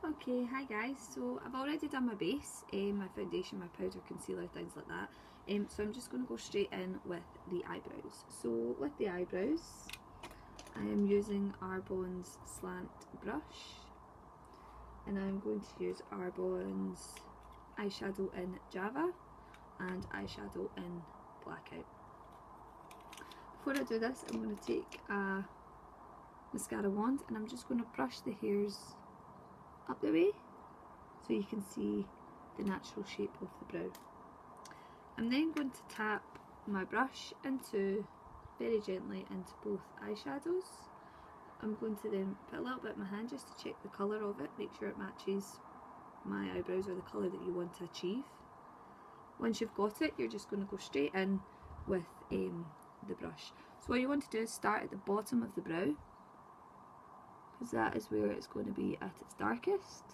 Okay, hi guys. So I've already done my base, my foundation, my powder, concealer, things like that. So I'm just going to go straight in with the eyebrows. So with the eyebrows, I am using Arbonne's slant brush, and I'm going to use Arbonne's eyeshadow in Java and eyeshadow in Blackout. Before I do this, I'm going to take a mascara wand and I'm just going to brush the hairs up the way so you can see the natural shape of the brow. I'm then going to tap my brush very gently into both eyeshadows. I'm going to then put a little bit in my hand just to check the colour of it, make sure it matches my eyebrows or the colour that you want to achieve. Once you've got it, you're just going to go straight in with the brush. So what you want to do is start at the bottom of the brow, because that is where it's going to be at its darkest,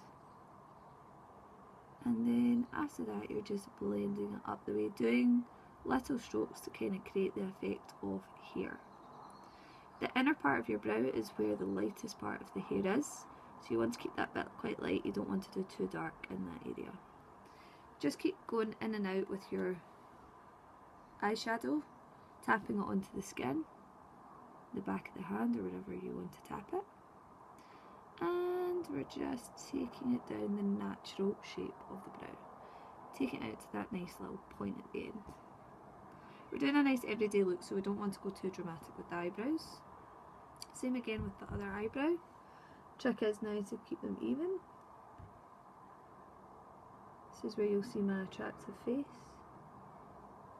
and then after that you're just blending it up the way, doing little strokes to kind of create the effect of hair. The inner part of your brow is where the lightest part of the hair is, so you want to keep that bit quite light. You don't want to do too dark in that area. Just keep going in and out with your eyeshadow, tapping it onto the skin, the back of the hand, or wherever you want to tap it. And we're just taking it down the natural shape of the brow, taking it out to that nice little point at the end. We're doing a nice everyday look, so we don't want to go too dramatic with the eyebrows. Same again with the other eyebrow. Trick is now to keep them even. This is where you'll see my attractive face.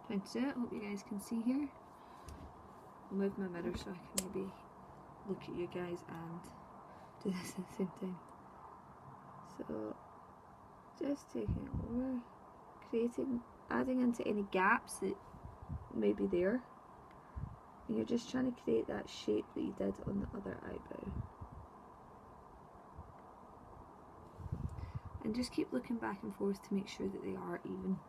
Trying to do it, hope you guys can see here. I'll move my mirror so I can maybe look at you guys and do this at the same time. So just taking it over, adding into any gaps that may be there, and you're just trying to create that shape that you did on the other eyebrow. And just keep looking back and forth to make sure that they are even.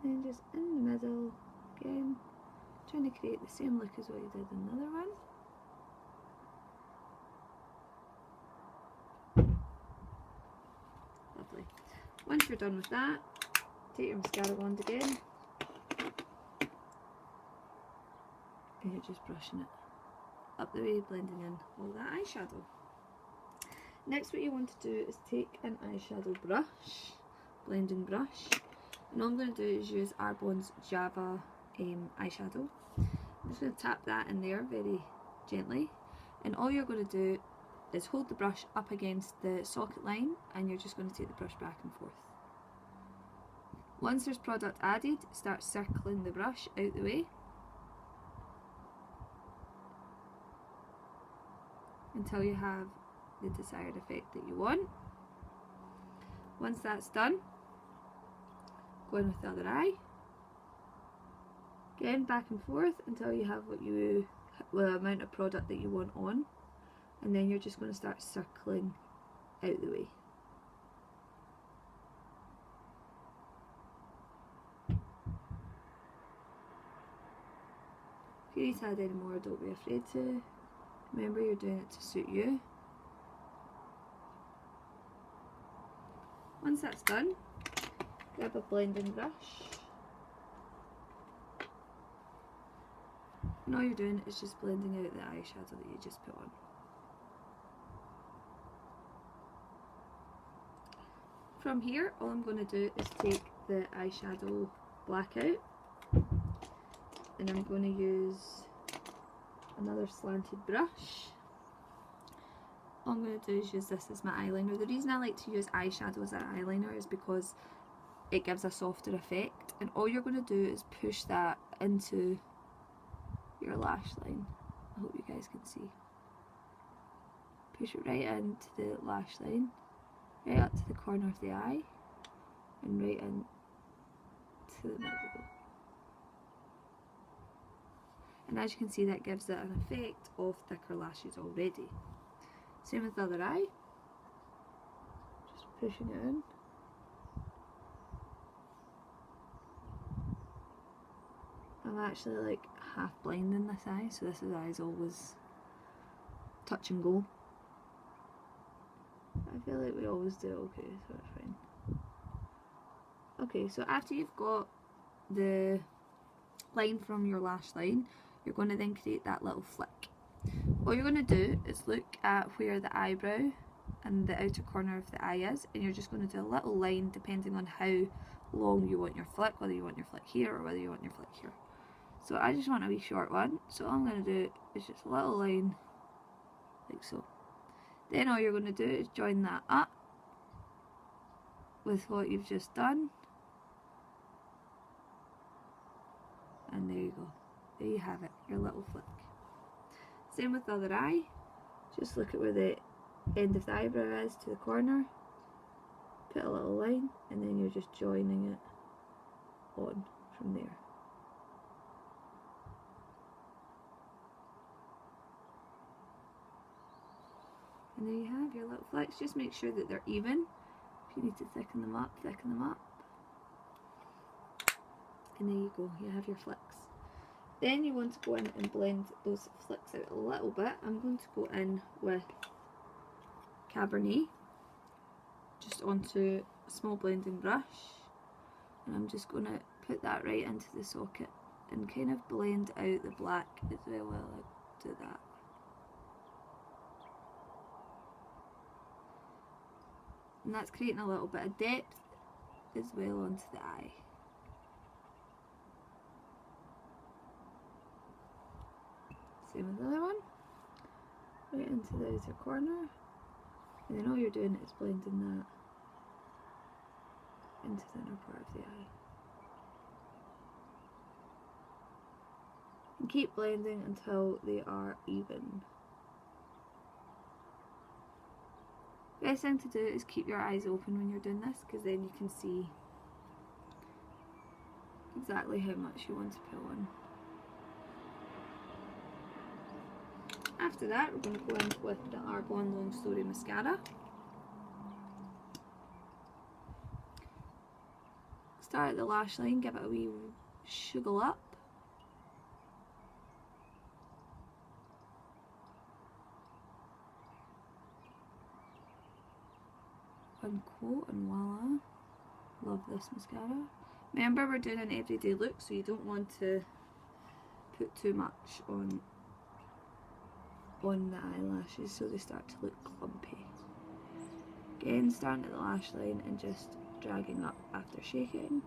And just in the middle again, trying to create the same look as what you did in the other one. Lovely. Once you're done with that, take your mascara wand again, and you're just brushing it up the way, blending in all that eyeshadow. Next, what you want to do is take an eyeshadow brush, blending brush, and all I'm going to do is use Arbonne's Java eyeshadow. I'm just going to tap that in there very gently, and all you're going to do is hold the brush up against the socket line, and you're just going to take the brush back and forth. Once there's product added, start circling the brush out the way until you have the desired effect that you want. Once that's done, go in with the other eye. Again, back and forth until you have the amount of product that you want on, and then you're just going to start circling out the way. If you need to add any more, don't be afraid to. Remember, you're doing it to suit you. Once that's done, grab a blending brush, and all you're doing is just blending out the eyeshadow that you just put on. From here, all I'm going to do is take the eyeshadow Blackout, and I'm going to use another slanted brush. All I'm going to do is use this as my eyeliner. The reason I like to use eyeshadow as an eyeliner is because it gives a softer effect, and all you're going to do is push that into your lash line. I hope you guys can see. Push it right into the lash line, right up to the corner of the eye, and right into the middle. And as you can see, that gives it an effect of thicker lashes already. Same with the other eye. Just pushing it in. I'm actually like half blind in this eye, so this eye is always touch and go. I feel like we always do okay, so it's fine. Okay, so after you've got the line from your lash line, you're going to then create that little flick. What you're going to do is look at where the eyebrow and the outer corner of the eye is, and you're just going to do a little line depending on how long you want your flick, whether you want your flick here or whether you want your flick here. So I just want a wee short one, so all I'm going to do is just a little line like so. Then all you're going to do is join that up with what you've just done, and there you go. There you have it, your little flick. Same with the other eye. Just look at where the end of the eyebrow is to the corner, put a little line, and then you're just joining it on from there. And there you have your little flicks. Just make sure that they're even. If you need to thicken them up, thicken them up. And there you go, you have your flicks. Then you want to go in and blend those flicks out a little bit. I'm going to go in with Cabernet, just onto a small blending brush, and I'm just going to put that right into the socket and kind of blend out the black as well while I do that. And that's creating a little bit of depth as well onto the eye. Same with the other one, right into the outer corner, and then all you're doing is blending that into the inner part of the eye. And keep blending until they are even. Best thing to do is keep your eyes open when you're doing this, because then you can see exactly how much you want to put on. After that, we're going to go in with the Arbonne Long Story Mascara. Start at the lash line, give it a wee shuggle up. One coat and voila. Love this mascara. Remember, we're doing an everyday look, so you don't want to put too much on the eyelashes so they start to look clumpy. Again, starting at the lash line and just dragging up after shaking,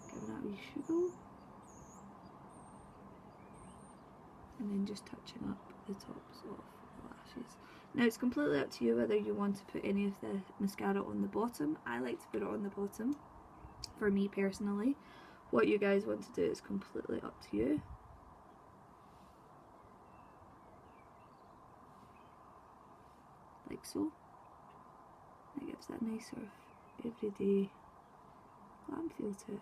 giving that a wee shuggle, and then just touching up the tops of the lashes. Now it's completely up to you whether you want to put any of the mascara on the bottom. I like to put it on the bottom, for me personally. What you guys want to do is completely up to you. Like so. It gives that nice sort of everyday glam feel to it.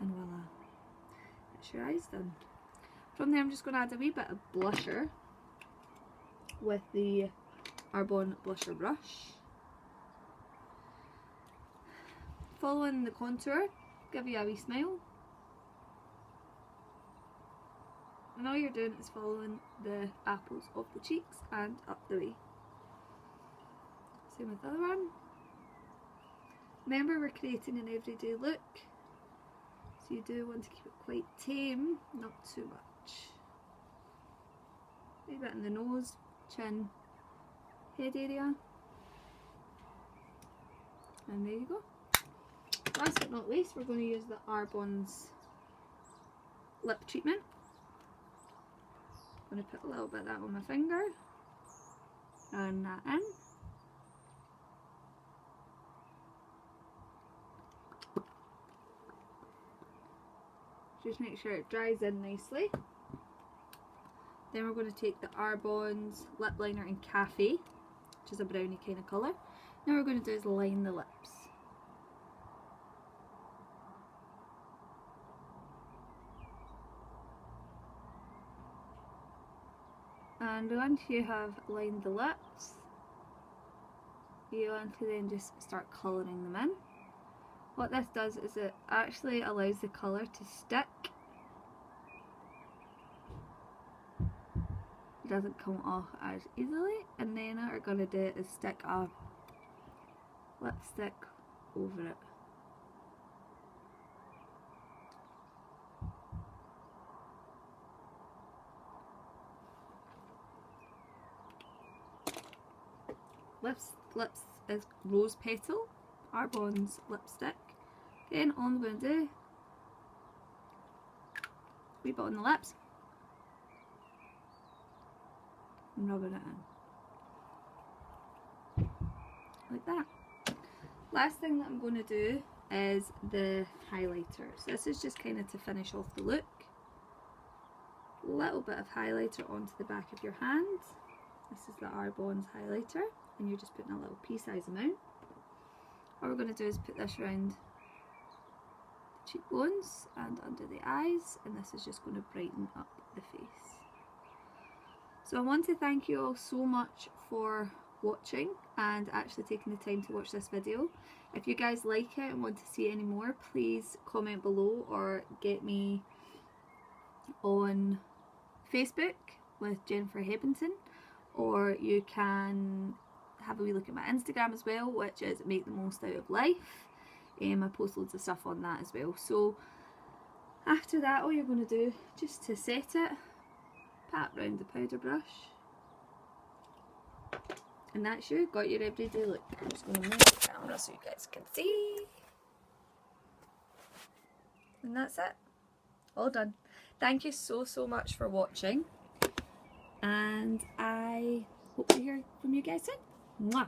And voila, that's your eyes done. From there I'm just going to add a wee bit of blusher with the Arbonne blusher brush. Following the contour, give you a wee smile. And all you're doing is following the apples of the cheeks and up the way. Same with the other one. Remember, we're creating an everyday look, so you do want to keep it quite tame, not too much. A bit in the nose, chin, head area. And there you go. Last but not least, we're going to use the Arbonne's lip treatment. I'm going to put a little bit of that on my finger and that in. Just make sure it dries in nicely. Then we're going to take the Arbonne's lip liner in Cafe, which is a brownie kind of colour. Now what we're going to do is line the lips. And once you have lined the lips, you want to then just start colouring them in. What this does is it actually allows the colour to stick doesn't come off as easily. And then what we're going to do is stick a lipstick over it. Lips is Rose Petal, Arbonne's lipstick. Again, all I'm going to do, wee bit on the lips, and rubbing it in. Like that. Last thing that I'm going to do is the highlighter. So this is just kind of to finish off the look. Little bit of highlighter onto the back of your hand. This is the Arbonne's highlighter, and you're just putting a little pea-size amount. What we're going to do is put this around the cheekbones and under the eyes, and this is just going to brighten up the face. So I want to thank you all so much for watching and actually taking the time to watch this video. If you guys like it and want to see any more, please comment below or get me on Facebook with Jennifer Hebbington, or you can have a wee look at my Instagram as well, which is Make the Most Out of Life. I post loads of stuff on that as well. So after that, all you're going to do, just to set it, pat round the powder brush, and that's you, got your everyday look. I'm just going to move the camera so you guys can see, and that's it, all done. Thank you so much for watching, and I hope to hear from you guys soon. Mwah.